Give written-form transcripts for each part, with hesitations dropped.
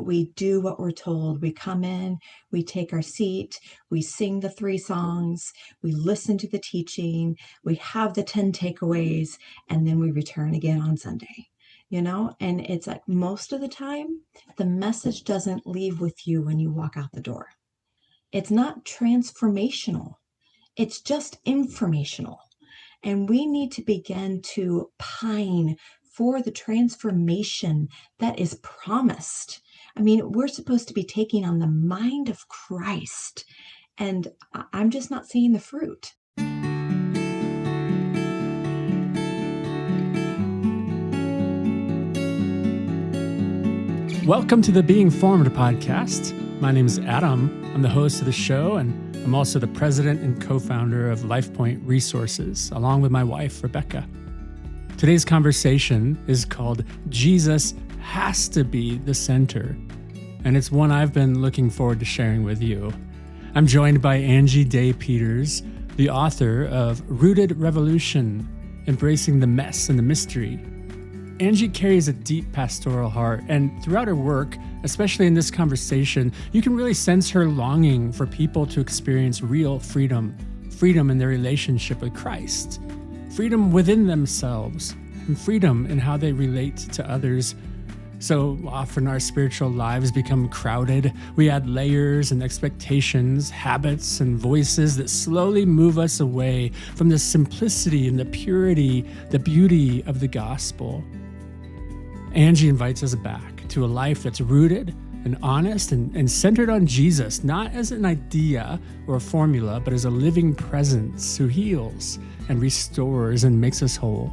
we do what we're told. We come in, we take our seat, we sing the 3 songs, we listen to the teaching, we have the 10 takeaways, and then we return again on Sunday. And it's like most of the time, the message doesn't leave with you when you walk out the door. It's not transformational. It's just informational. And we need to begin to pine for the transformation that is promised. I mean, we're supposed to be taking on the mind of Christ, and I'm just not seeing the fruit. Welcome to the Being Formed podcast. My name is Adam. I'm the host of the show, and I'm also the president and co-founder of LifePoint Resources, along with my wife, Rebecca. Today's conversation is called Jesus Has to Be the Center, and it's one I've been looking forward to sharing with you. I'm joined by Angie Day Peters, the author of Rooted Revolution, Embracing the Mess and the Mystery. Angie carries a deep pastoral heart, and throughout her work, especially in this conversation, you can really sense her longing for people to experience real freedom in their relationship with Christ, freedom within themselves, and freedom in how they relate to others. So often our spiritual lives become crowded. We add layers and expectations, habits and voices that slowly move us away from the simplicity and the purity, the beauty of the gospel. Angie invites us back to a life that's rooted and honest and centered on Jesus, not as an idea or a formula, but as a living presence who heals and restores and makes us whole.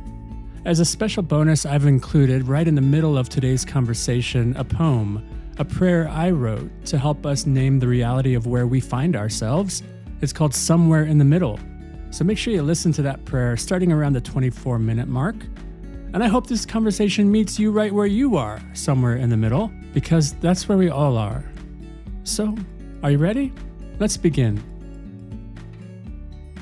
As a special bonus, I've included right in the middle of today's conversation a poem, a prayer I wrote to help us name the reality of where we find ourselves. It's called Somewhere in the Middle. So make sure you listen to that prayer starting around the 24-minute mark. And I hope this conversation meets you right where you are, somewhere in the middle, because that's where we all are. So, are you ready? Let's begin.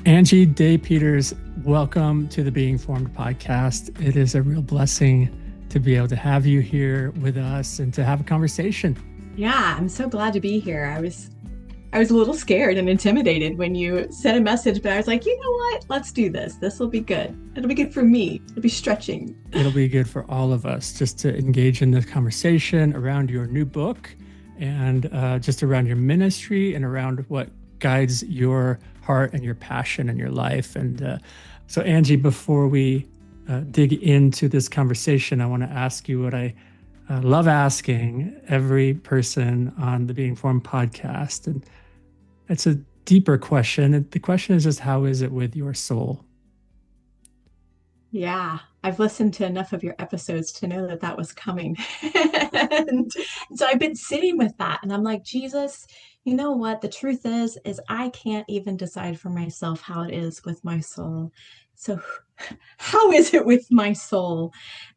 Angie Day Peters, welcome to the Being Formed podcast. It is a real blessing to be able to have you here with us and to have a conversation. Yeah, I'm so glad to be here. I was a little scared and intimidated when you sent a message, but I was like, you know what? Let's do this. This will be good. It'll be good for me. It'll be stretching. It'll be good for all of us just to engage in this conversation around your new book and just around your ministry and around what guides your heart and your passion and your life. And so, Angie, before we dig into this conversation, I want to ask you what I love asking every person on the Being Formed podcast. And it's a deeper question. The question is just, how is it with your soul? Yeah, I've listened to enough of your episodes to know that was coming. And so I've been sitting with that, and I'm like, Jesus, you know what? The truth is I can't even decide for myself how it is with my soul. So how is it with my soul?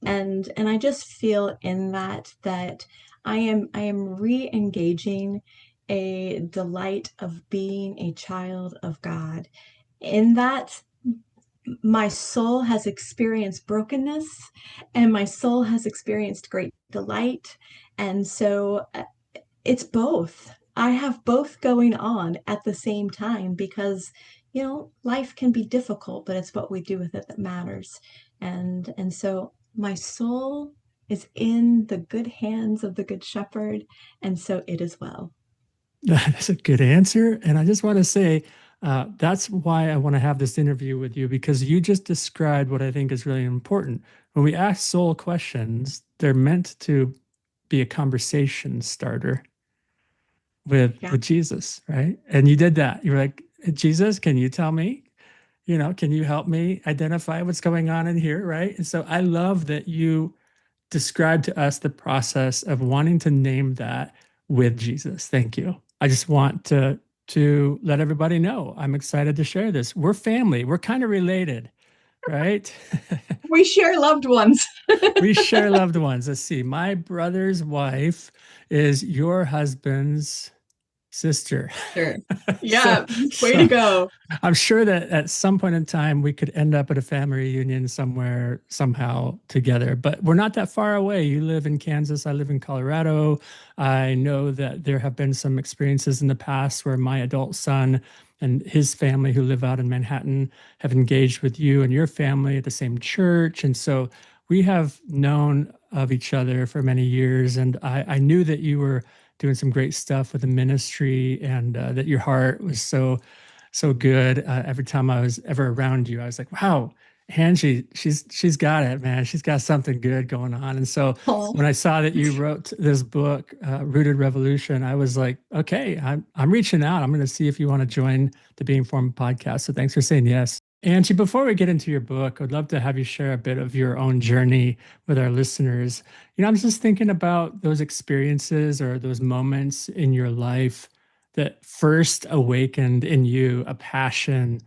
And I just feel in that I am re-engaging a delight of being a child of God. In that my soul has experienced brokenness and my soul has experienced great delight. And so it's both. I have both going on at the same time because, life can be difficult, but it's what we do with it that matters. And so my soul is in the good hands of the Good Shepherd, and so it is well. That's a good answer. And I just want to say, that's why I want to have this interview with you, because you just described what I think is really important. When we ask soul questions, they're meant to be a conversation starter with Jesus, right? And you did that. You're like, Jesus, can you tell me? Can you help me identify what's going on in here, right? And so I love that you described to us the process of wanting to name that with Jesus. Thank you. I just want to let everybody know I'm excited to share this. We're family. We're kind of related, right? We share loved ones. We share loved ones. Let's see. My brother's wife is your husband's sister. Sure. so, Yeah. Way to so go. I'm sure that at some point in time we could end up at a family reunion somewhere, somehow together. But we're not that far away. You live in Kansas, I live in Colorado. I know that there have been some experiences in the past where my adult son and his family, who live out in Manhattan, have engaged with you and your family at the same church. And so we have known of each other for many years. And I knew that you were doing some great stuff with the ministry, and that your heart was so good. Every time I was ever around you, I was like, wow, Angie, she's got it, man. She's got something good going on. And so Oh, when I saw that you wrote this book, Rooted Revolution, I was like, okay, I'm reaching out. I'm going to see if you want to join the Being Formed podcast. So thanks for saying yes. Angie, before we get into your book, I'd love to have you share a bit of your own journey with our listeners. I'm just thinking about those experiences or those moments in your life that first awakened in you a passion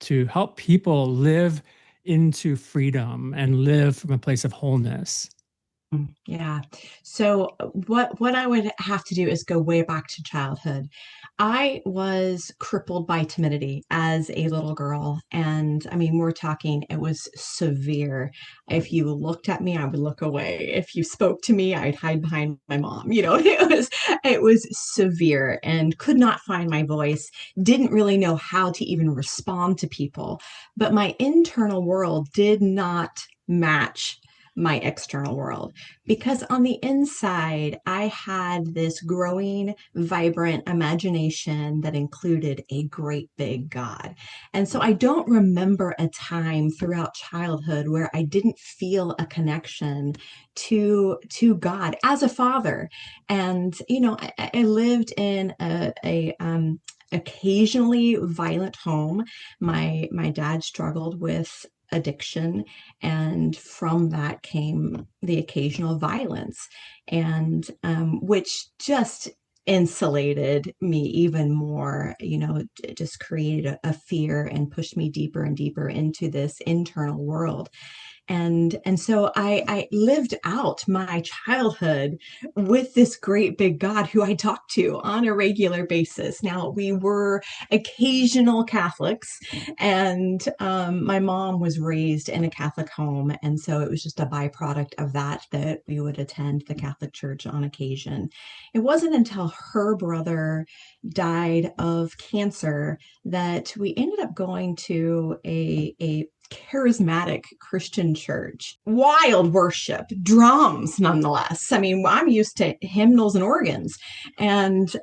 to help people live into freedom and live from a place of wholeness. yeah. So what I would have to do is go way back to childhood. I was crippled by timidity as a little girl. And I mean, we're talking, it was severe. If you looked at me, I would look away. If you spoke to me, I'd hide behind my mom. It was severe and could not find my voice, didn't really know how to even respond to people. But my internal world did not match my external world, because on the inside, I had this growing, vibrant imagination that included a great big God. And so I don't remember a time throughout childhood where I didn't feel a connection to God as a father. And I lived in a occasionally violent home. My dad struggled with addiction, and from that came the occasional violence, and which just insulated me even more. It just created a fear and pushed me deeper and deeper into this internal world. And so I lived out my childhood with this great big God who I talked to on a regular basis. Now, we were occasional Catholics, and my mom was raised in a Catholic home. And so it was just a byproduct of that we would attend the Catholic Church on occasion. It wasn't until her brother died of cancer that we ended up going to a charismatic Christian church. Wild worship, drums, nonetheless. I mean, I'm used to hymnals and organs. And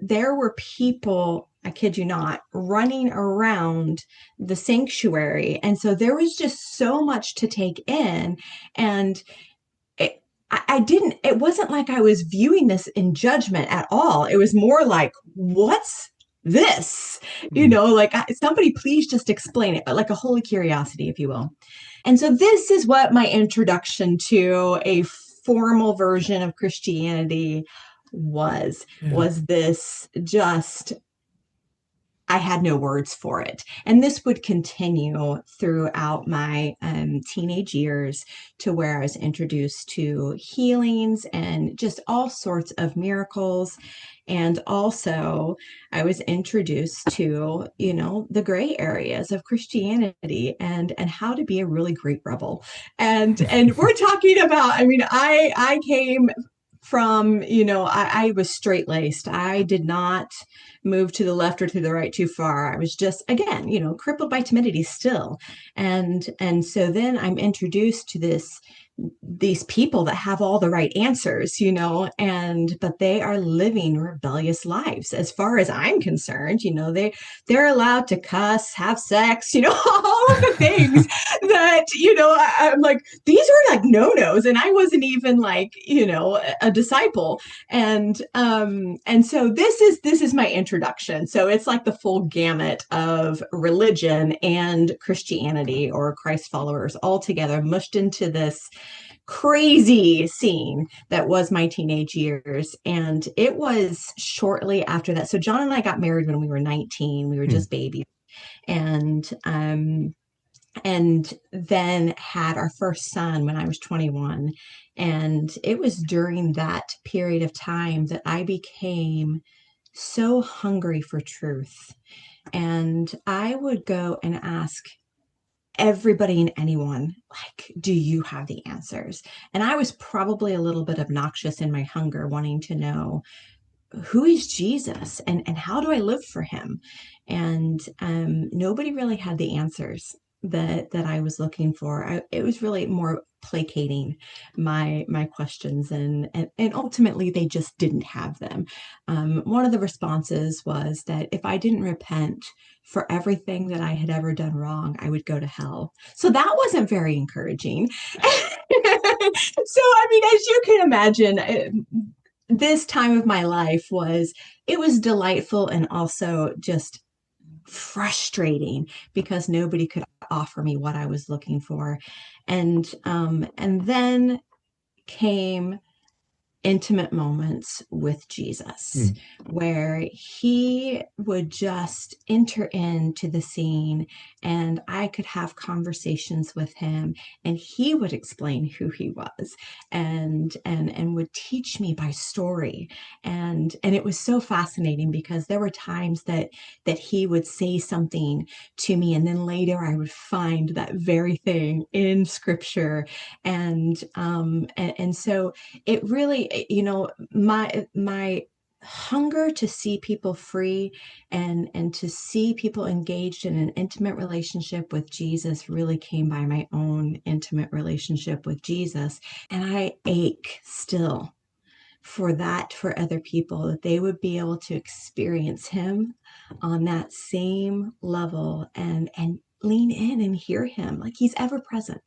there were people, I kid you not, running around the sanctuary. And so there was just so much to take in. And it wasn't like I was viewing this in judgment at all. It was more like, what's this? Hmm. Like, somebody please just explain it, like a holy curiosity, if you will. And so this is what my introduction to a formal version of Christianity was Yeah. was this just I had no words for it. And this would continue throughout my teenage years, to where I was introduced to healings and just all sorts of miracles. And also, I was introduced to, the gray areas of Christianity, and how to be a really great rebel. And we're talking about, I mean, I came from, I was straight laced. I did not move to the left or to the right too far. I was just, again, crippled by timidity still. And so then I'm introduced to these people that have all the right answers, but they are living rebellious lives as far as I'm concerned. They're allowed to cuss, have sex, all of the things that, I'm like, these are like no-nos. And I wasn't even like, a disciple. And so this is my introduction. So it's like the full gamut of religion and Christianity, or Christ followers, all together mushed into this crazy scene that was my teenage years. And it was shortly after that. So John and I got married when we were 19. We were Hmm. just babies. And then had our first son when I was 21. And it was during that period of time that I became so hungry for truth. And I would go and ask everybody and anyone, like, do you have the answers? And I was probably a little bit obnoxious in my hunger, wanting to know, who is Jesus, and how do I live for him? And nobody really had the answers that I was looking for. It was really more placating my questions, and ultimately they just didn't have them. One of the responses was that if I didn't repent for everything that I had ever done wrong, I would go to hell. So that wasn't very encouraging. So, I mean, as you can imagine, this time of my life it was delightful and also just frustrating because nobody could offer me what I was looking for. And then came intimate moments with Jesus, Mm. where he would just enter into the scene and I could have conversations with him, and he would explain who he was, and would teach me by story. And it was so fascinating because there were times that he would say something to me, and then later I would find that very thing in scripture. And so it really, my hunger to see people free and to see people engaged in an intimate relationship with Jesus really came by my own intimate relationship with Jesus. And I ache still for that, for other people, that they would be able to experience him on that same level, and lean in and hear him. Like, he's ever present,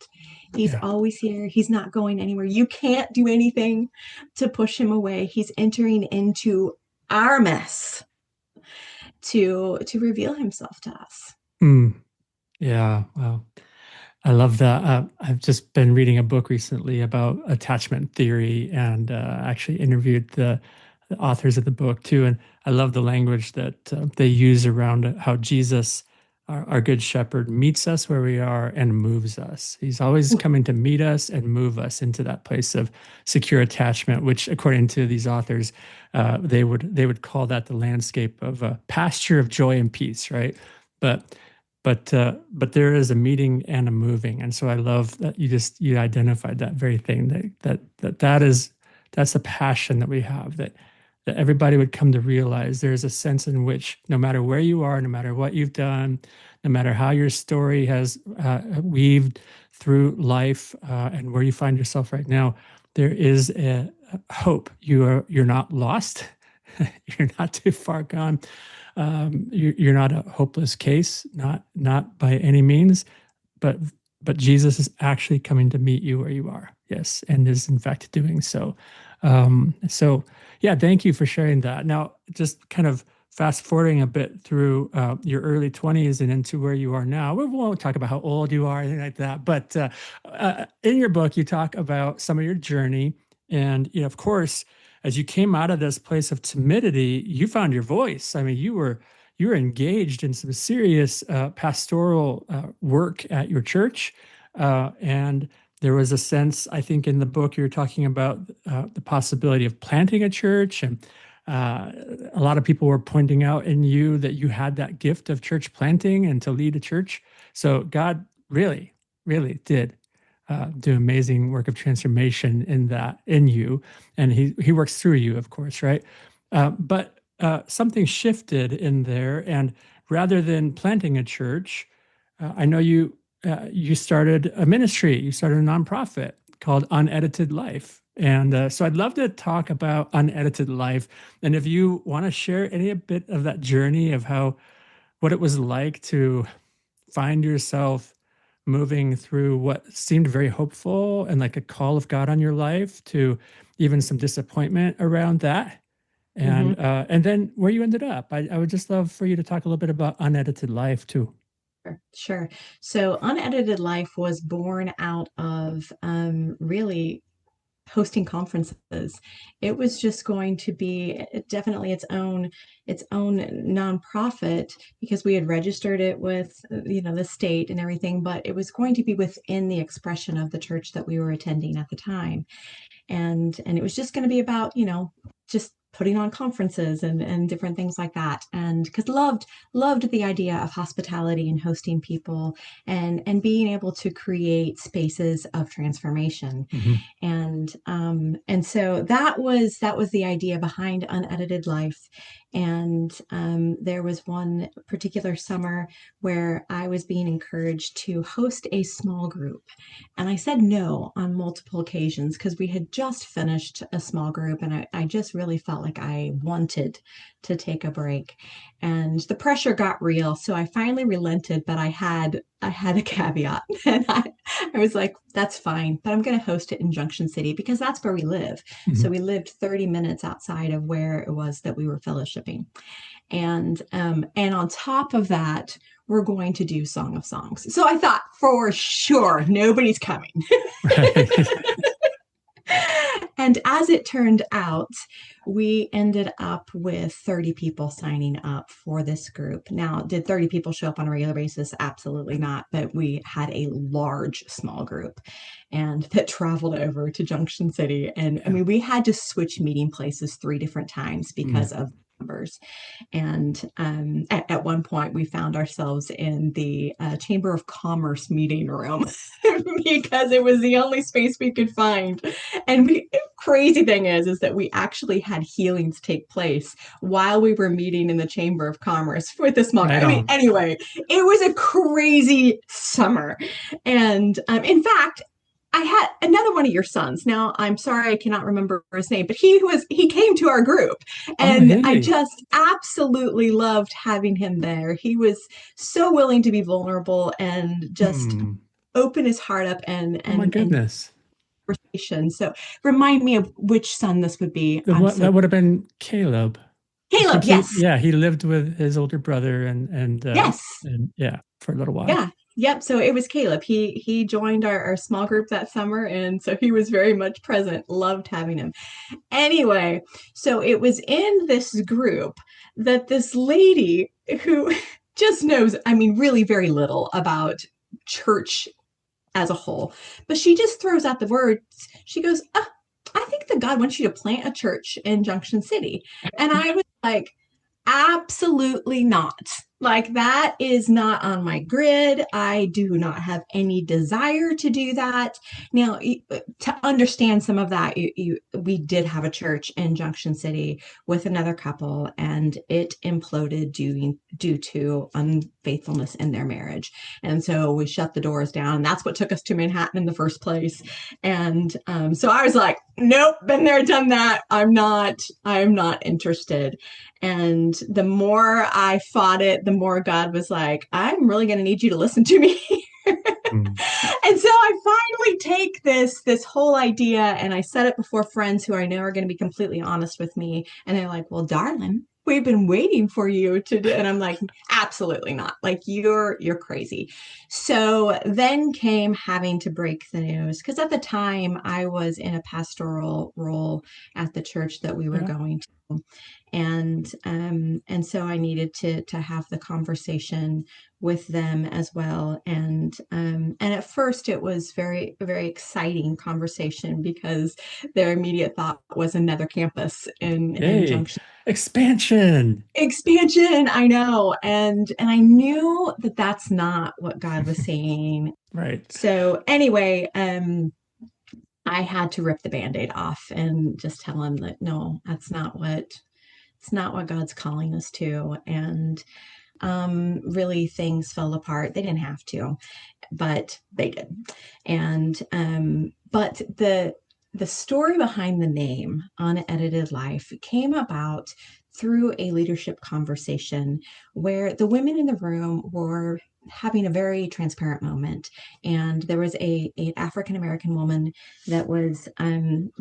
he's Yeah. always here, he's not going anywhere. You can't do anything to push him away. He's entering into our mess to reveal himself to us. Mm. Yeah. Wow. I love that. I've just been reading a book recently about attachment theory, and actually interviewed the authors of the book too. And I love the language that they use around how Jesus, our good shepherd, meets us where we are and moves us. He's always coming to meet us and move us into that place of secure attachment, which, according to these authors, they would call that the landscape of a pasture of joy and peace, right? But but there is a meeting and a moving, and so I love that you identified that very thing, that's a passion that we have, that everybody would come to realize there's a sense in which no matter where you are, no matter what you've done, no matter how your story has weaved through life, and where you find yourself right now, there is a hope. You're not lost. You're not too far gone. You're not a hopeless case, not by any means, but but Jesus is actually coming to meet you where you are. Yes, and is in fact doing so. So yeah, thank you for sharing that. Now, just kind of fast forwarding a bit through your early 20s and into where you are now. We won't talk about how old you are or anything like that, but in your book, you talk about some of your journey, and of course, as you came out of this place of timidity, you found your voice. I mean, you were engaged in some serious pastoral work at your church, and there was a sense, I think, in the book you're talking about the possibility of planting a church, and a lot of people were pointing out in you that you had that gift of church planting and to lead a church. So God really, really did do amazing work of transformation in you, and he works through you, of course, right? But something shifted in there, and rather than planting a church, I know you started a ministry, you started a nonprofit called Unedited Life. And so I'd love to talk about Unedited Life. And if you want to share any bit of that journey of what it was like to find yourself moving through what seemed very hopeful and like a call of God on your life, to even some disappointment around that. Mm-hmm. And then where you ended up. I would just love for you to talk a little bit about Unedited Life too. Sure. So Unedited Life was born out of really hosting conferences. It was just going to be definitely its own nonprofit, because we had registered it with the state and everything, but it was going to be within the expression of the church that we were attending at the time. And it was just going to be about just putting on conferences and different things like that. And because loved the idea of hospitality and hosting people and being able to create spaces of transformation. Mhm. And so that was the idea behind Unedited Life. And there was one particular summer where I was being encouraged to host a small group. And I said no on multiple occasions because we had just finished a small group and I just really felt like I wanted to take a break. And the pressure got real. So I finally relented, but I had a caveat. And I was like, that's fine, but I'm going to host it in Junction City because that's where we live. So Mhm. we lived 30 minutes outside of where it was that we were fellowshipping. And on top of that, we're going to do Song of Songs. So I thought for sure nobody's coming. Right. And as it turned out, we ended up with 30 people signing up for this group. Now, did 30 people show up on a regular basis? Absolutely not. But we had a large small group and that traveled over to Junction City. And I Yeah. mean, we had to switch meeting places 3 different times Mm. because of numbers. And at one point, we found ourselves in the Chamber of Commerce meeting room because it was the only space we could find. And crazy thing is that we actually had healings take place while we were meeting in the Chamber of Commerce with the small guy. Right I mean, on. anyway, it was a crazy summer. And in fact, I had another one of your sons. Now, I'm sorry I cannot remember his name, but he came to our group Oh, and I hey. just absolutely loved having him there. He was so willing to be vulnerable and just Hmm. open his heart up and Oh my and goodness. conversation. So remind me of which son this would be. The I'm what so that would have been Caleb. I Caleb. think he, Yes. yeah, he lived with his older brother Yes. and yeah, for a little while. Yeah. Yep. So it was Caleb. He joined our small group that summer. And so he was very much present. Loved having him. Anyway, so it was in this group that this lady who just knows, I mean, really very little about church as a whole, but she just throws out the words. She goes, oh, I think that God wants you to plant a church in Junction City. And I was like, absolutely not. Like, that is not on my grid. I do not have any desire to do that. Now, to understand some of that, we did have a church in Junction City with another couple, and it imploded due to unfaithfulness in their marriage. And so we shut the doors down. That's what took us to Manhattan in the first place. And so I was like, nope, been there, done that. I'm not interested. And the more I fought it, the more God was like, I'm really going to need you to listen to me. Mm. And so I finally take this whole idea and I set it before friends who I know are going to be completely honest with me. And they're like, well, darling, we've been waiting for you to do. And I'm like, absolutely not. Like, you're crazy. So then came having to break the news because at the time I was in a pastoral role at the church that we were Yeah. going to. And so I needed to have the conversation with them as well. And at first it was very, very exciting conversation because their immediate thought was another campus in Yay. Junction. Expansion. Expansion, I know. And I knew that that's not what God was saying. Right. So anyway, I had to rip the Band-Aid off and just tell him that no, it's not what God's calling us to. And really things fell apart. They didn't have to, but they did. And but the story behind the name Unedited Life came about through a leadership conversation where the women in the room were having a very transparent moment, and there was a African American woman that was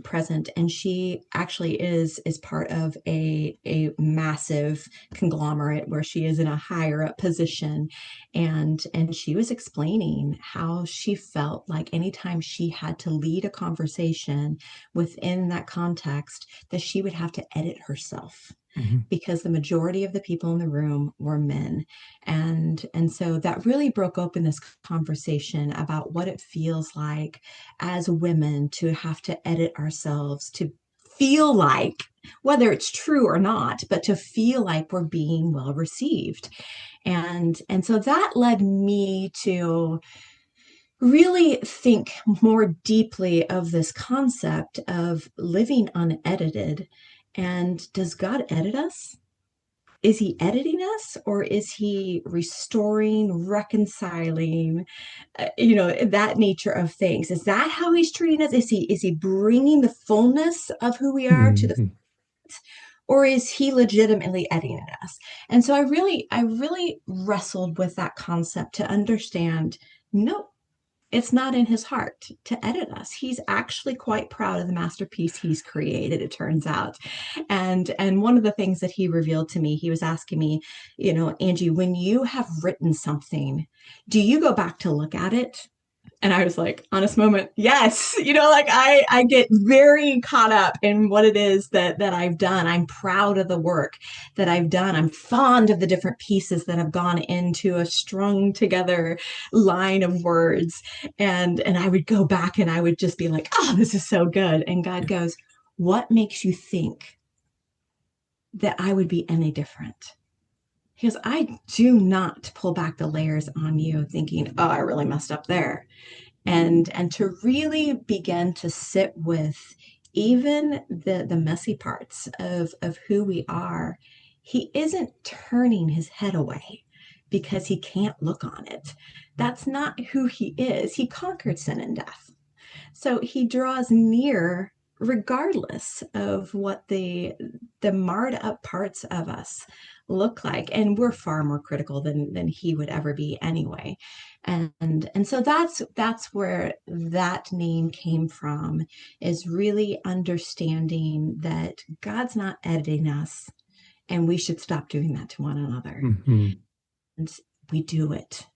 present, and she actually is part of a massive conglomerate where she is in a higher up position, and she was explaining how she felt like anytime she had to lead a conversation within that context that she would have to edit herself Mhm. because the majority of the people in the room were men. And so that really broke open this conversation about what it feels like as women to have to edit ourselves to feel like, whether it's true or not, but to feel like we're being well received. And so that led me to really think more deeply of this concept of living unedited. And does God edit us? Is he editing us, or is he restoring, reconciling, that nature of things? Is that how he's treating us? Is he bringing the fullness of who we are to the, Mm-hmm. or is he legitimately editing us? And so I really wrestled with that concept to understand, no, it's not in his heart to edit us. He's actually quite proud of the masterpiece he's created, it turns out. And one of the things that he revealed to me, he was asking me, Angie, when you have written something, do you go back to look at it? And I was like, honest moment, yes. Like I get very caught up in what it is that I've done. I'm proud of the work that I've done. I'm fond of the different pieces that have gone into a strung together line of words. And I would go back and I would just be like, oh, this is so good. And God goes, what makes you think that I would be any different? Because I do not pull back the layers on you thinking, oh, I really messed up there. And to really begin to sit with even the messy parts of who we are. He isn't turning his head away because he can't look on it. That's not who he is. He conquered sin and death. So he draws near regardless of what the marred up parts of us look like. And we're far more critical than he would ever be anyway. And so that's where that name came from, is really understanding that God's not editing us, and we should stop doing that to one another. Mm-hmm. And we do it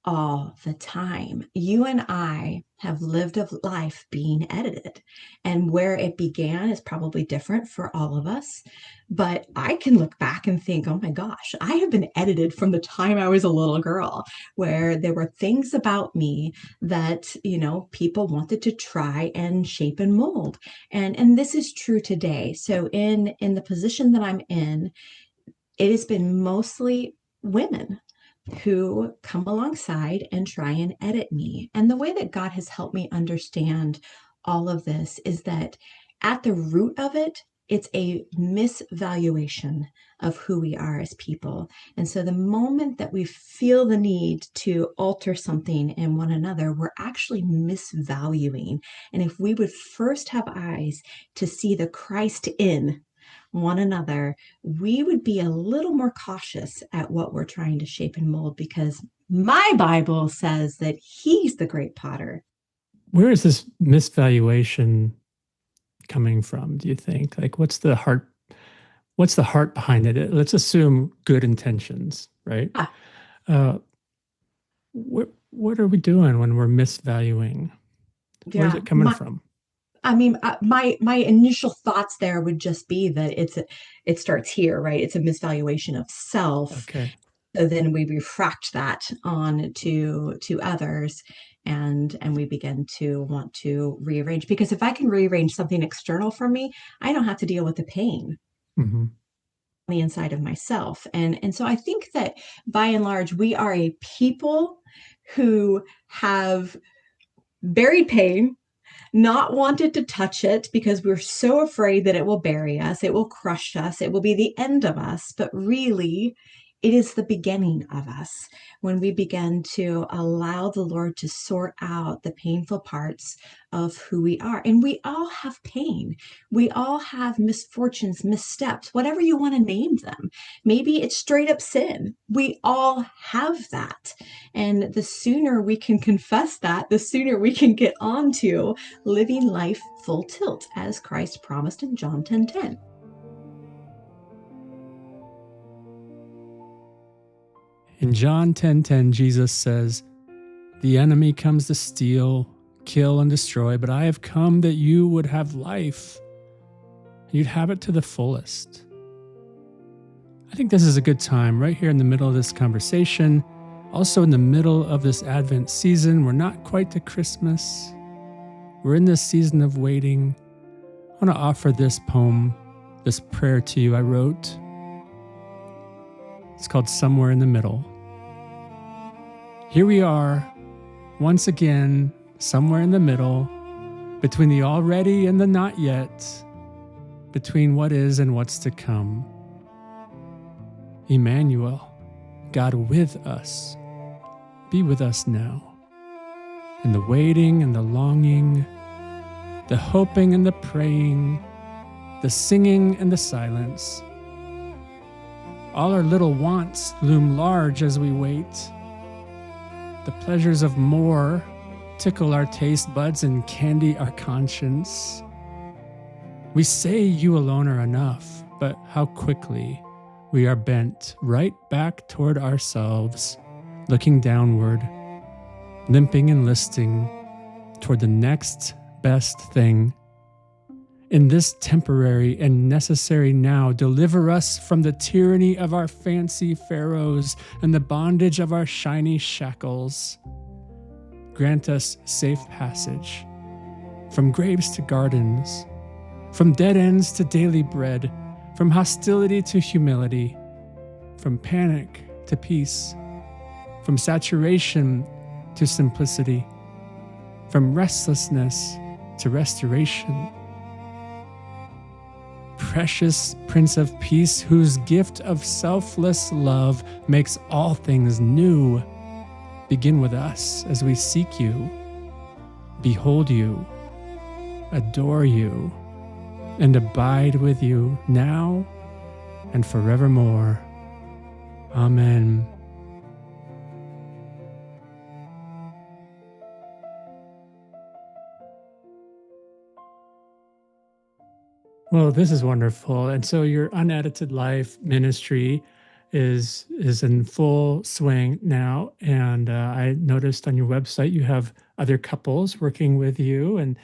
all the time. You and I have lived a life being edited, and where it began is probably different for all of us. But I can look back and think, oh my gosh, I have been edited from the time I was a little girl, where there were things about me that, people wanted to try and shape and mold. And this is true today. So in the position that I'm in, it has been mostly women who come alongside and try and edit me. And the way that God has helped me understand all of this is that at the root of it, it's a misvaluation of who we are as people. And so the moment that we feel the need to alter something in one another, we're actually misvaluing. And if we would first have eyes to see the Christ in one another, we would be a little more cautious at what we're trying to shape and mold, because my Bible says that he's the great potter. Where is this misvaluation coming from, do you think? Like, what's the heart behind it? Let's assume good intentions, right? Ah, What are we doing when we're misvaluing? Where's yeah. it coming from? My initial thoughts there would just be that it starts here, right? It's a misvaluation of self. Okay. So then we refract that on to others, and we begin to want to rearrange. Because if I can rearrange something external from me, I don't have to deal with the pain Mm-hmm. on the inside of myself. And so I think that by and large, we are a people who have buried pain, not wanted to touch it because we're so afraid that it will bury us, it will crush us, it will be the end of us. But really, it is the beginning of us when we begin to allow the Lord to sort out the painful parts of who we are. And we all have pain. We all have misfortunes, missteps, whatever you want to name them. Maybe it's straight up sin. We all have that. And the sooner we can confess that, the sooner we can get on to living life full tilt, as Christ promised in John 10:10. In John 10:10, Jesus says, "The enemy comes to steal, kill, and destroy, but I have come that you would have life. You'd have it to the fullest." I think this is a good time, right here in the middle of this conversation, also in the middle of this Advent season. We're not quite to Christmas. We're in this season of waiting. I want to offer this poem, this prayer to you I wrote. It's called Somewhere in the Middle. Here we are, once again, somewhere in the middle, between the already and the not yet, between what is and what's to come. Emmanuel, God with us, be with us now. In the waiting and the longing, the hoping and the praying, the singing and the silence. All our little wants loom large as we wait. The pleasures of more tickle our taste buds and candy our conscience. We say you alone are enough, but how quickly we are bent right back toward ourselves, looking downward, limping and listing toward the next best thing. In this temporary and necessary now, deliver us from the tyranny of our fancy pharaohs and the bondage of our shiny shackles. Grant us safe passage from graves to gardens, from dead ends to daily bread, from hostility to humility, from panic to peace, from saturation to simplicity, from restlessness to restoration. Precious Prince of Peace, whose gift of selfless love makes all things new, begin with us as we seek you, behold you, adore you, and abide with you now and forevermore. Amen. Well, this is wonderful. And so your unedited life ministry is in full swing now. And I noticed on your website you have other couples working with you, and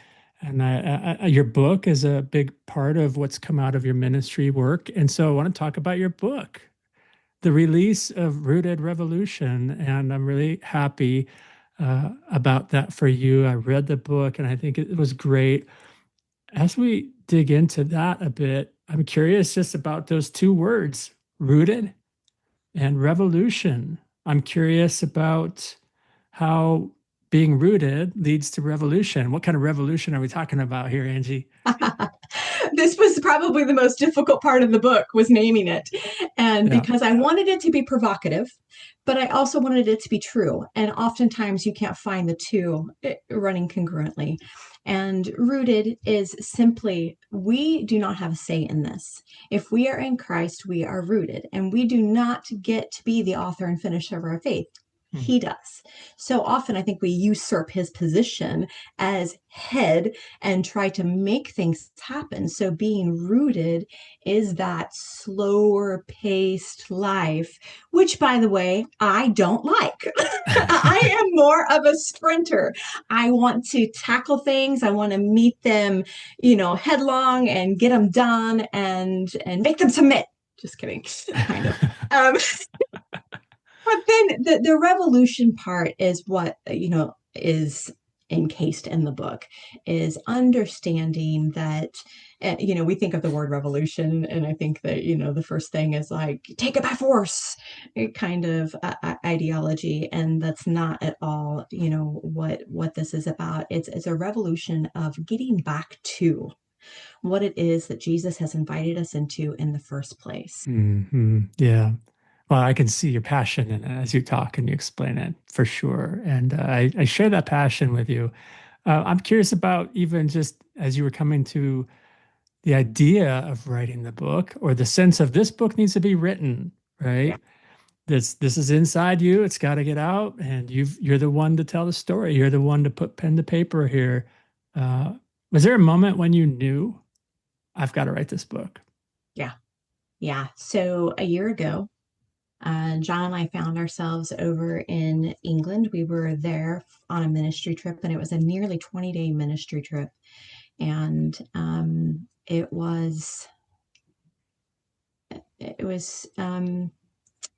your book is a big part of what's come out of your ministry work. And so I want to talk about your book, the release of Rooted Revolution, and I'm really happy about that for you. I read the book, and I think it was great. As we dig into that a bit, I'm curious just about those two words, rooted and revolution. I'm curious about how being rooted leads to revolution. What kind of revolution are we talking about here, Angie? This was probably the most difficult part of the book, was naming it. And Yeah. because I wanted it to be provocative, but I also wanted it to be true. And oftentimes you can't find the two running congruently. And rooted is simply, we do not have a say in this. If we are in Christ, we are rooted, and we do not get to be the author and finisher of our faith. He does. So often I think we usurp his position as head and try to make things happen. So being rooted is that slower paced life, which, by the way, I don't like. I am more of a sprinter. I want to tackle things. I want to meet them, headlong and get them done and make them submit. Just kidding, kind of. But then the revolution part is what, is encased in the book, is understanding that, we think of the word revolution, and I think that, the first thing is like, take it by force kind of ideology. And that's not at all, what this is about. It's a revolution of getting back to what it is that Jesus has invited us into in the first place. Mm-hmm. Yeah. Well, I can see your passion in it as you talk and you explain it for sure. And I share that passion with you. I'm curious about, even just as you were coming to the idea of writing the book, or the sense of this book needs to be written, right? Yeah. This is inside you. It's got to get out, and you're the one to tell the story. You're the one to put pen to paper here. Was there a moment when you knew, I've got to write this book? Yeah. Yeah. So a year ago, John and I found ourselves over in England. We were there on a ministry trip, and it was a nearly 20-day ministry trip. And it was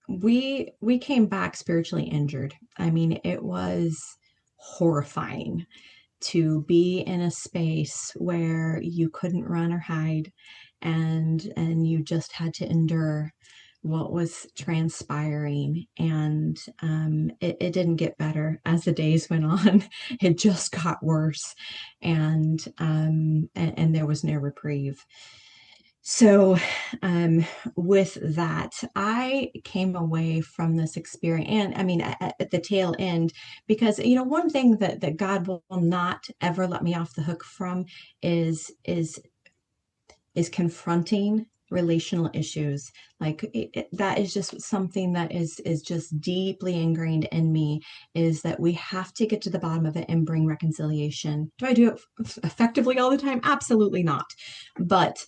we came back spiritually injured. I mean, it was horrifying to be in a space where you couldn't run or hide, and you just had to endure what was transpiring. And it didn't get better as the days went on. It just got worse, and there was no reprieve. So, with that, I came away from this experience, and I mean, at the tail end, because one thing that God will not ever let me off the hook from is confronting relational issues. Like that is just something that is just deeply ingrained in me, is that we have to get to the bottom of it and bring reconciliation. Do I do it effectively all the time? Absolutely not. But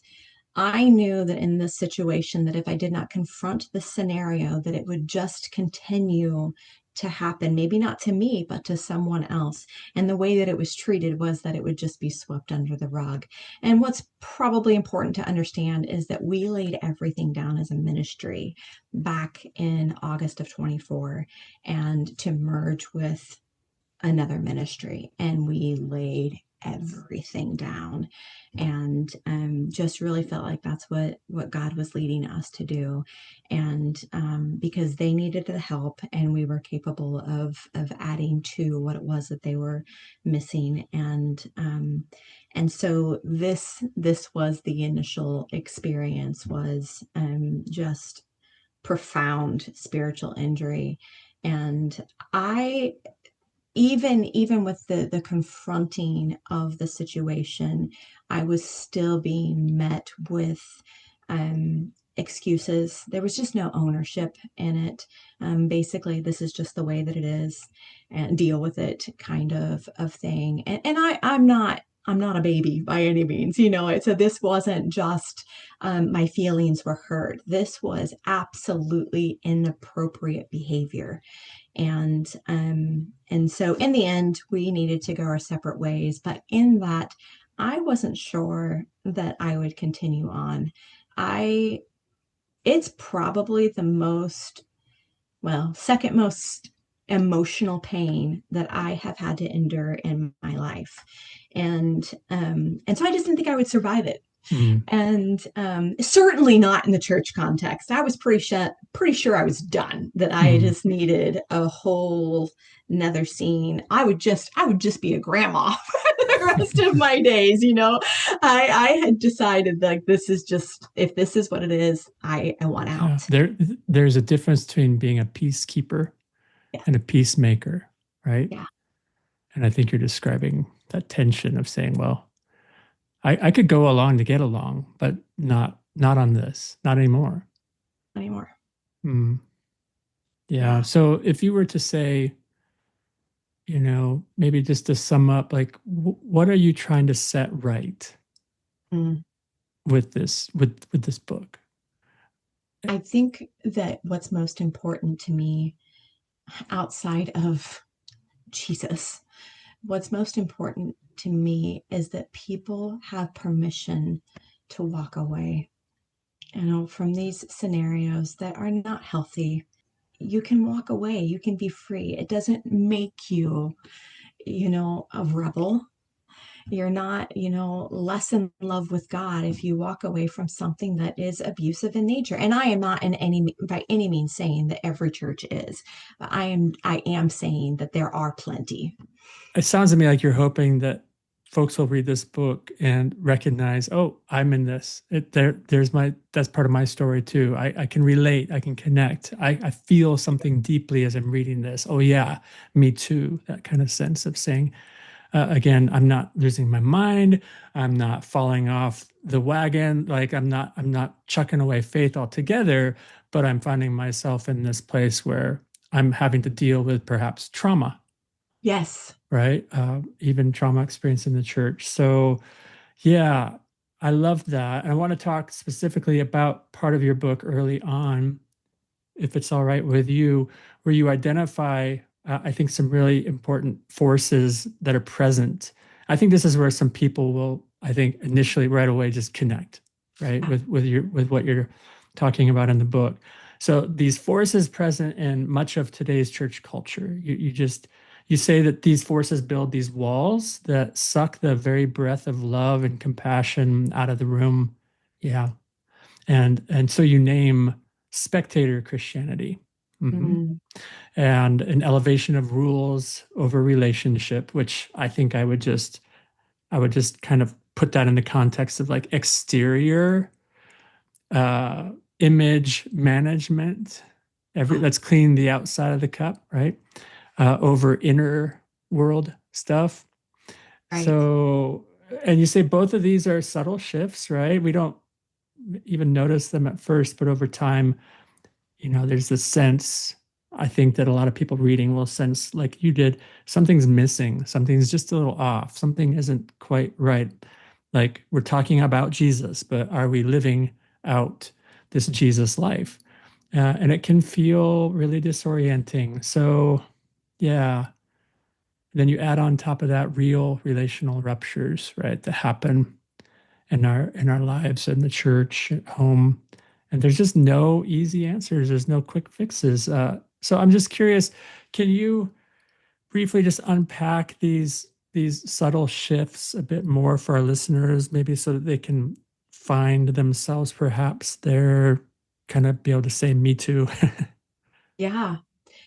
I knew that in this situation, that if I did not confront the scenario, that it would just continue to happen, maybe not to me, but to someone else. And the way that it was treated was that it would just be swept under the rug. And what's probably important to understand is that we laid everything down as a ministry back in August of 24, and to merge with another ministry, and we laid everything down, and just really felt like that's what God was leading us to do. And because they needed the help, and we were capable of adding to what it was that they were missing. And so this was the initial experience, was just profound spiritual injury. And I even with the confronting of the situation, I was still being met with excuses. There was just no ownership in it. Basically, this is just the way that it is, and deal with it kind of thing. And I'm not a baby by any means, so this wasn't just my feelings were hurt. This was absolutely inappropriate behavior. And so in the end, we needed to go our separate ways. But in that, I wasn't sure that I would continue on. I It's probably the second most emotional pain that I have had to endure in my life. And so I just didn't think I would survive it. And certainly not in the church context. I was pretty sure I was done, that I just needed a whole another scene. I would just be a grandma for the rest of my days. I had decided, like, this is just, if this is what it is, I want out. There's a difference between being a peacekeeper and a peacemaker, right? Yeah. And I think you're describing that tension of saying, well, I could go along to get along, but not on this, not anymore. Yeah. So if you were to say, maybe just to sum up, like, what are you trying to set right with this book? I think that what's most important to me, outside of Jesus, what's most important to me is that people have permission to walk away, from these scenarios that are not healthy. You can walk away, you can be free. It doesn't make you, a rebel. You're not, less in love with God if you walk away from something that is abusive in nature. And I am not by any means saying that every church is. I am saying that there are plenty. It sounds to me like you're hoping that folks will read this book and recognize, oh, I'm in this. That's part of my story too. I can relate. I can connect. I feel something deeply as I'm reading this. Oh yeah, me too. That kind of sense of saying, again, I'm not losing my mind. I'm not falling off the wagon. Like I'm not chucking away faith altogether, but I'm finding myself in this place where I'm having to deal with perhaps trauma. Yes. Right. Even trauma experience in the church. So yeah, I love that. And I want to talk specifically about part of your book early on, if it's all right with you, where you identify, I think, some really important forces that are present. I think this is where some people will, I think, initially right away just connect, right, with what you're talking about in the book. So these forces present in much of today's church culture, You say that these forces build these walls that suck the very breath of love and compassion out of the room. Yeah. And so you name spectator Christianity. Mhm. Mm, And an elevation of rules over relationship, which I would just kind of put that in the context of like exterior uh, image management. oh, Let's clean the outside of the cup, right? Over inner world stuff. right. So, and you say both of these are subtle shifts, right? We don't even notice them at first, but over time, there's this sense, I think that a lot of people reading will sense, like you did, something's missing, something's just a little off, something isn't quite right. Like we're talking about Jesus, but are we living out this Jesus life? And it can feel really disorienting. So, yeah. Then you add on top of that real relational ruptures, right, that happen in our lives, in the church, at home. And there's just no easy answers. There's no quick fixes. So I'm just curious, can you briefly just unpack these subtle shifts a bit more for our listeners, maybe so that they can find themselves perhaps there, kind of be able to say me too. Yeah.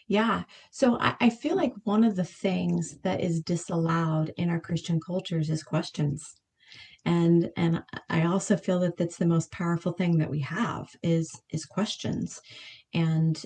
Yeah. So I feel like one of the things that is disallowed in our Christian cultures is questions. And I also feel that that's the most powerful thing that we have is questions. And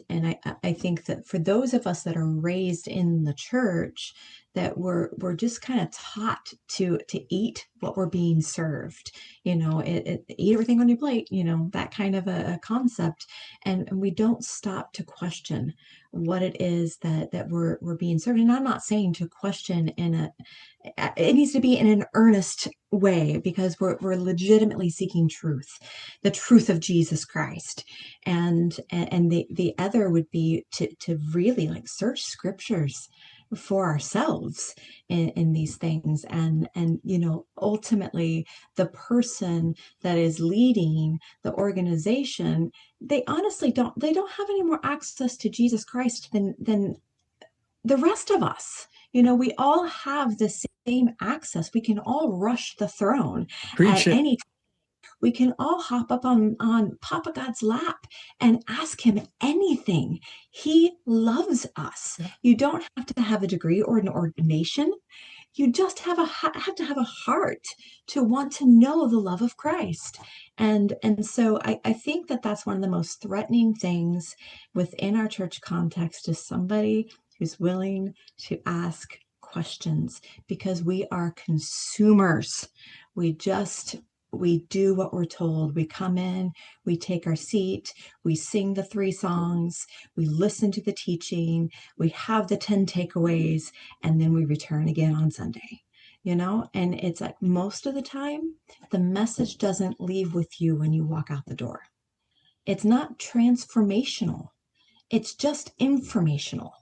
I think that for those of us that are raised in the church, that we're just kind of taught to eat what we're being served, eat everything on your plate, that kind of a concept. And we don't stop to question what it is that we're being served. And I'm not saying to question it needs to be in an earnest way, because we're legitimately seeking truth, the truth of Jesus Christ. And the other would be to really like search scriptures for ourselves in these things. And ultimately the person that is leading the organization, they honestly don't have any more access to Jesus Christ than the rest of us. We all have the same access. We can all rush the throne Preach at it. any. We can all hop up on Papa God's lap and ask him anything. He loves us. Yeah. You don't have to have a degree or an ordination. You just have to have a heart to want to know the love of Christ. And so I think that that's one of the most threatening things within our church context, is somebody who's willing to ask questions, because we are consumers. We just we do what we're told. We come in, we take our seat, we sing the 3 songs, we listen to the teaching, we have the 10 takeaways, and then we return again on Sunday. And it's like most of the time, the message doesn't leave with you when you walk out the door. It's not transformational, it's just informational.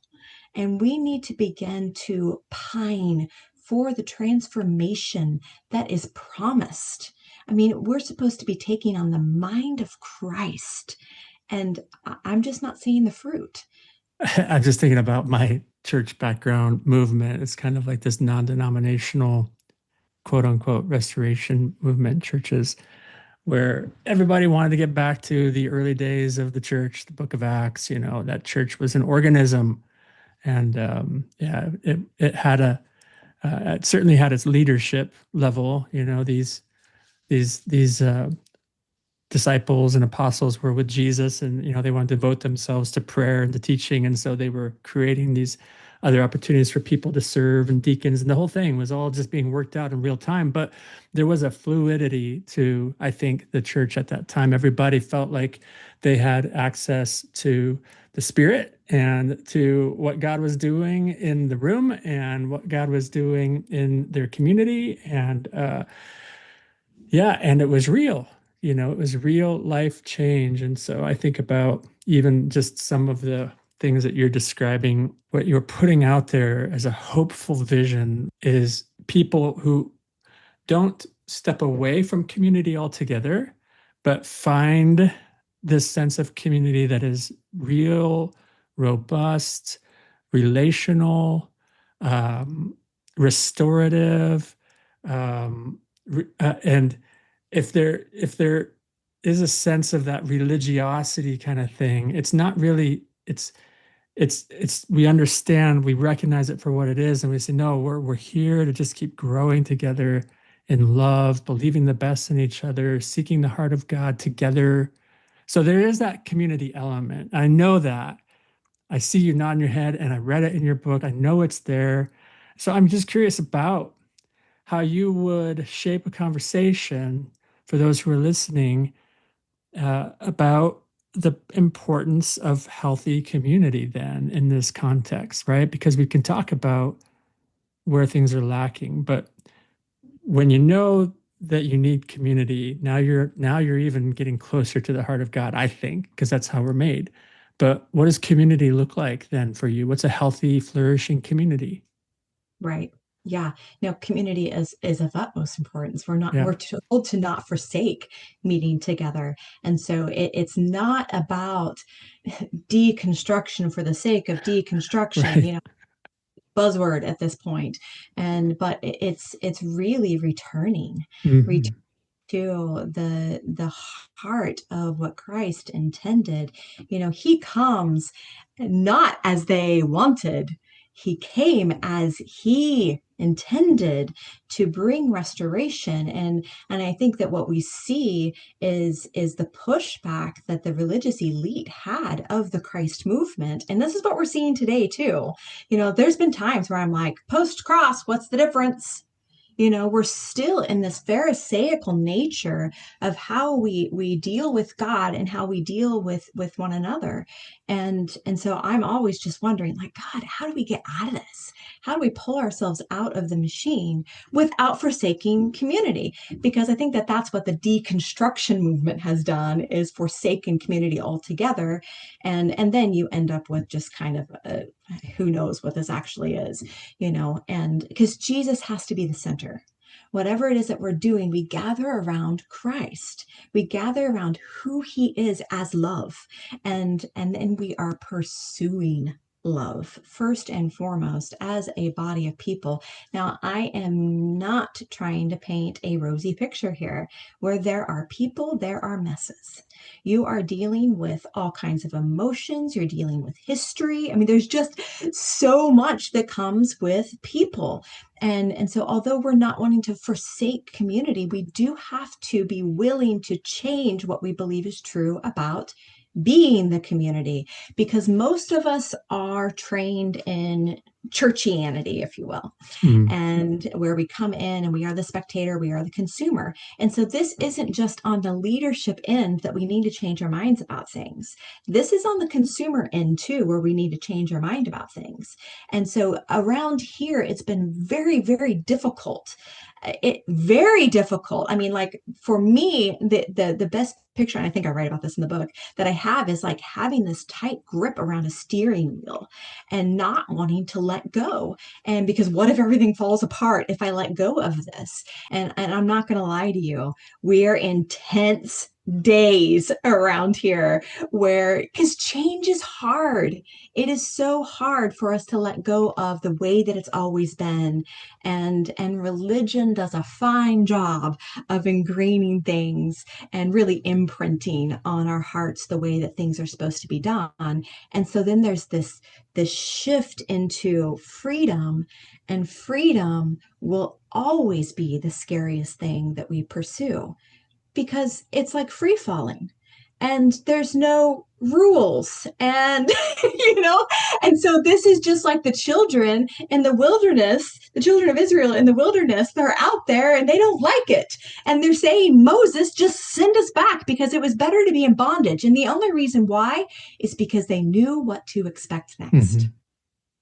And we need to begin to pine for the transformation that is promised. I mean, we're supposed to be taking on the mind of Christ, and I'm just not seeing the fruit. I'm just thinking about my church background movement. It's kind of like this non-denominational quote unquote restoration movement churches where everybody wanted to get back to the early days of the church, the book of Acts, that church was an organism. And yeah, it certainly had its leadership level, these disciples and apostles were with Jesus, and they wanted to devote themselves to prayer and to teaching, and so they were creating these other opportunities for people to serve, and deacons, and the whole thing was all just being worked out in real time. But there was a fluidity to, I think, the church at that time. Everybody felt like they had access to the Spirit and to what God was doing in the room and what God was doing in their community, and yeah, and it was real. It was real life change. And so I think about even just some of the things that you're describing, what you're putting out there as a hopeful vision is people who don't step away from community altogether, but find this sense of community that is real, robust, relational, um, restorative, and if there is a sense of that religiosity kind of thing, it's not really. It's we understand, we recognize it for what it is, and we say, no, we're here to just keep growing together in love, believing the best in each other, seeking the heart of God together. So there is that community element. I know that. I see you nodding your head, and I read it in your book. I know it's there. So I'm just curious about how you would shape a conversation for those who are listening about the importance of healthy community then in this context, right? Because we can talk about where things are lacking, but when you know that you need community, now you're even getting closer to the heart of God, I think, because that's how we're made. But what does community look like then for you? What's a healthy, flourishing community? Right. Yeah. No, community is of utmost importance. Yeah. We're told to not forsake meeting together. And so it's not about deconstruction for the sake of deconstruction, Right. buzzword at this point. But it's really returning, Hmm. to the heart of what Christ intended. He comes not as they wanted. He came as he intended to bring restoration. And I think that what we see is the pushback that the religious elite had of the Christ movement. And this is what we're seeing today too. There's been times where I'm like, post cross, what's the difference? We're still in this pharisaical nature of how we deal with God and how we deal with one another. And so I'm always just wondering, like, God, how do we get out of this? How do we pull ourselves out of the machine without forsaking community? Because I think that that's what the deconstruction movement has done, is forsaken community altogether. And then you end up with just kind of who knows what this actually is, and because Jesus has to be the center. Whatever it is that we're doing, we gather around Christ. We gather around who he is as love. And then we are pursuing love first and foremost as a body of people. Now, I am not trying to paint a rosy picture here. Where there are people, there are messes. You are dealing with all kinds of emotions, you're dealing with history. I mean, there's just so much that comes with people. And so although we're not wanting to forsake community, we do have to be willing to change what we believe is true about being the community, because most of us are trained in churchianity, if you will, Mm. and where we come in and we are the spectator, we are the consumer. And so this isn't just on the leadership end that we need to change our minds about things. This is on the consumer end too, where we need to change our mind about things. And so around here, it's been very, very difficult. Very difficult. I mean, like, for me, the best picture, and I think I write about this in the book, that I have is like having this tight grip around a steering wheel and not wanting to let go. And because what if everything falls apart if I let go of this? And I'm not going to lie to you, we are in tense days around here, where, because change is hard. It is so hard for us to let go of the way that it's always been. And religion does a fine job of ingraining things and really imprinting on our hearts the way that things are supposed to be done. And so then there's this shift into freedom, and freedom will always be the scariest thing that we pursue, because it's like free falling and there's no rules. And and so this is just like the children in the wilderness, the children of Israel in the wilderness. They're out there and they don't like it, and they're saying, Moses, just send us back, because it was better to be in bondage. And the only reason why is because they knew what to expect next. Hmm.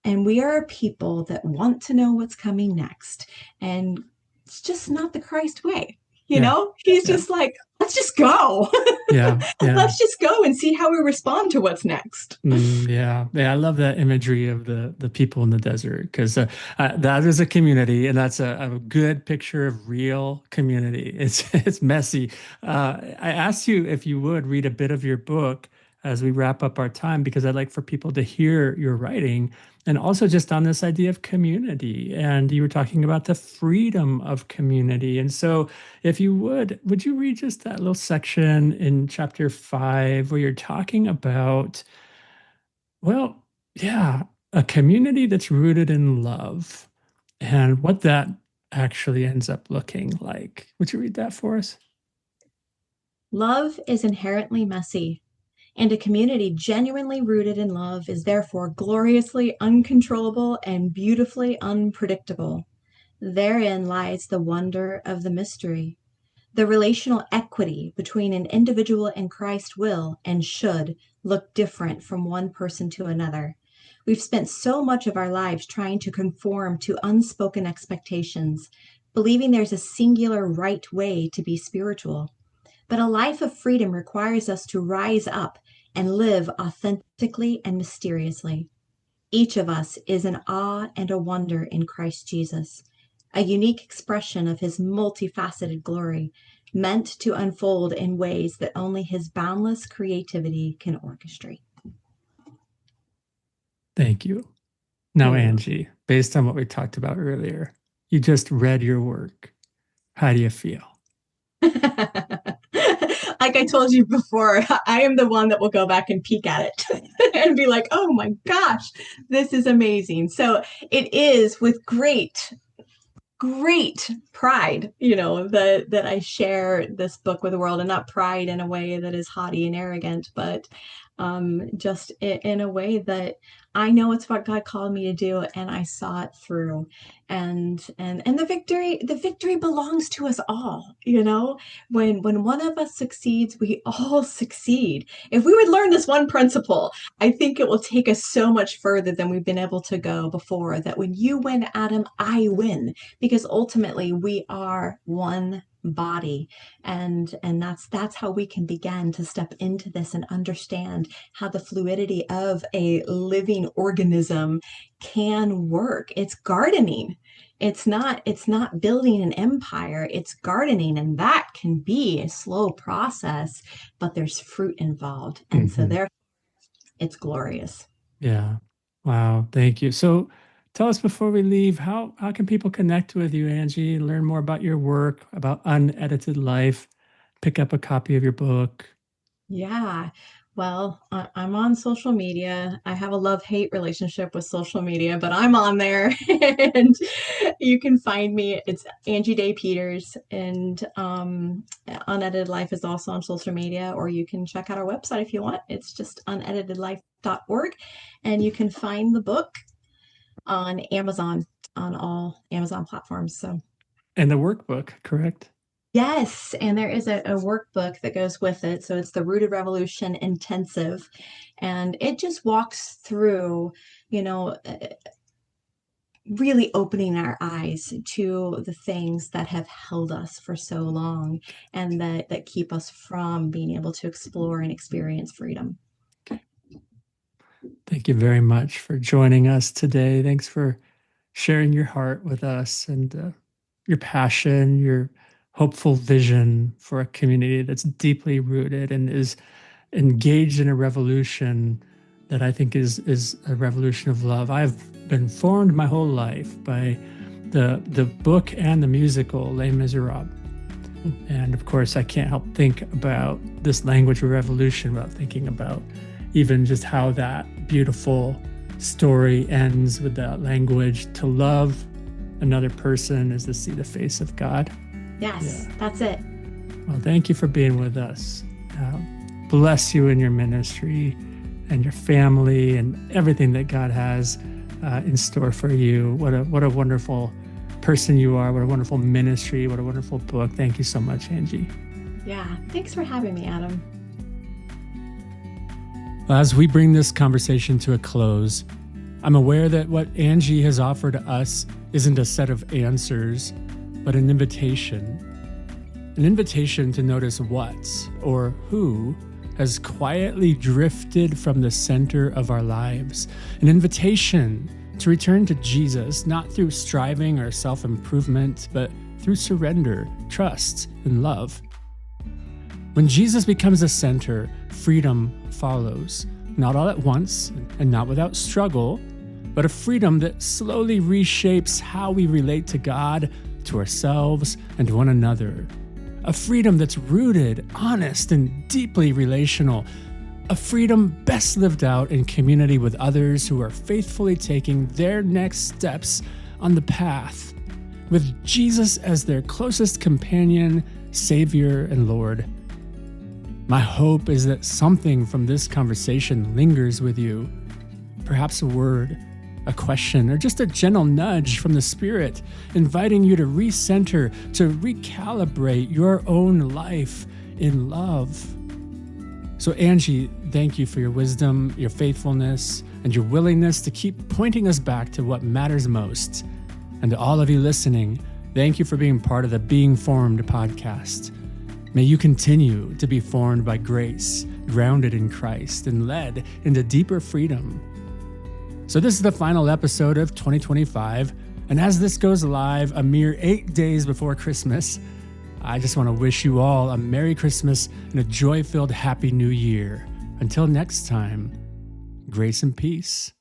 And we are a people that want to know what's coming next. And it's just not the Christ way. Yeah. He's Yeah. just like, let's just go. Yeah. Yeah. Let's just go and see how we respond to what's next. Yeah, yeah, I love that imagery of the people in the desert, because that is a community, and that's a good picture of real community. It's messy. I asked you if you would read a bit of your book as we wrap up our time, because I'd like for people to hear your writing, and also just on this idea of community. And you were talking about the freedom of community. And so if you would you read just that little section in chapter 5 where you're talking about, well, yeah, a community that's rooted in love and what that actually ends up looking like. Would you read that for us? Love is inherently messy, and a community genuinely rooted in love is therefore gloriously uncontrollable and beautifully unpredictable. Therein lies the wonder of the mystery. The relational equity between an individual and Christ will and should look different from one person to another. We've spent so much of our lives trying to conform to unspoken expectations, believing there's a singular right way to be spiritual. But a life of freedom requires us to rise up and live authentically and mysteriously. Each of us is an awe and a wonder in Christ Jesus, a unique expression of his multifaceted glory, meant to unfold in ways that only his boundless creativity can orchestrate. Thank you. Now, Angie, based on what we talked about earlier, you just read your work. How do you feel? Like I told you before, I am the one that will go back and peek at it and be like, oh my gosh, this is amazing. So it is with great pride, that I share this book with the world, and not pride in a way that is haughty and arrogant, but just in a way that I know it's what God called me to do, and I saw it through. And the victory belongs to us all. When one of us succeeds, we all succeed. If we would learn this one principle, I think it will take us so much further than we've been able to go before. That when you win, Adam, I win, because ultimately we are one body, and that's how we can begin to step into this and understand how the fluidity of a living organism can work. It's gardening. It's not building an empire, it's gardening, and that can be a slow process, but there's fruit involved, and so there it's glorious. Yeah. Wow. Thank you. So tell us before we leave, how can people connect with you, Angie, learn more about your work, about Unedited Life, pick up a copy of your book? Yeah. Well, I'm on social media. I have a love-hate relationship with social media, but I'm on there and you can find me. It's Angie Day Peters, and Unedited Life is also on social media, or you can check out our website if you want. It's just uneditedlife.org, and you can find the book on Amazon, on all Amazon platforms. And the workbook, correct? Yes, and there is a workbook that goes with it. So it's the Rooted Revolution Intensive, and it just walks through, really opening our eyes to the things that have held us for so long, and that keep us from being able to explore and experience freedom. Thank you very much for joining us today. Thanks for sharing your heart with us, and your passion, your hopeful vision for a community that's deeply rooted and is engaged in a revolution that I think is a revolution of love. I've been formed my whole life by the book and the musical Les Miserables. And of course, I can't help think about this language of revolution without thinking about even just how that beautiful story ends with that language. To love another person is to see the face of God. Yes, That's it. Well, thank you for being with us. Bless you in your ministry and your family and everything that God has in store for you. What a wonderful person you are. What a wonderful ministry. What a wonderful book. Thank you so much, Angie. Yeah, thanks for having me, Adam. As we bring this conversation to a close, I'm aware that what Angie has offered us isn't a set of answers, but an invitation to notice what or who has quietly drifted from the center of our lives, an invitation to return to Jesus, not through striving or self-improvement, but through surrender, trust, and love. When Jesus becomes the center, freedom follows, not all at once and not without struggle, but a freedom that slowly reshapes how we relate to God, to ourselves, and to one another. A freedom that's rooted, honest, and deeply relational. A freedom best lived out in community with others who are faithfully taking their next steps on the path, with Jesus as their closest companion, Savior, and Lord. My hope is that something from this conversation lingers with you. Perhaps a word, a question, or just a gentle nudge from the Spirit, inviting you to recenter, to recalibrate your own life in love. So Angie, thank you for your wisdom, your faithfulness, and your willingness to keep pointing us back to what matters most. And to all of you listening, thank you for being part of the Being Formed podcast. May you continue to be formed by grace, grounded in Christ, and led into deeper freedom. So this is the final episode of 2025, and as this goes live a mere 8 days before Christmas, I just want to wish you all a Merry Christmas and a joy-filled Happy New Year. Until next time, grace and peace.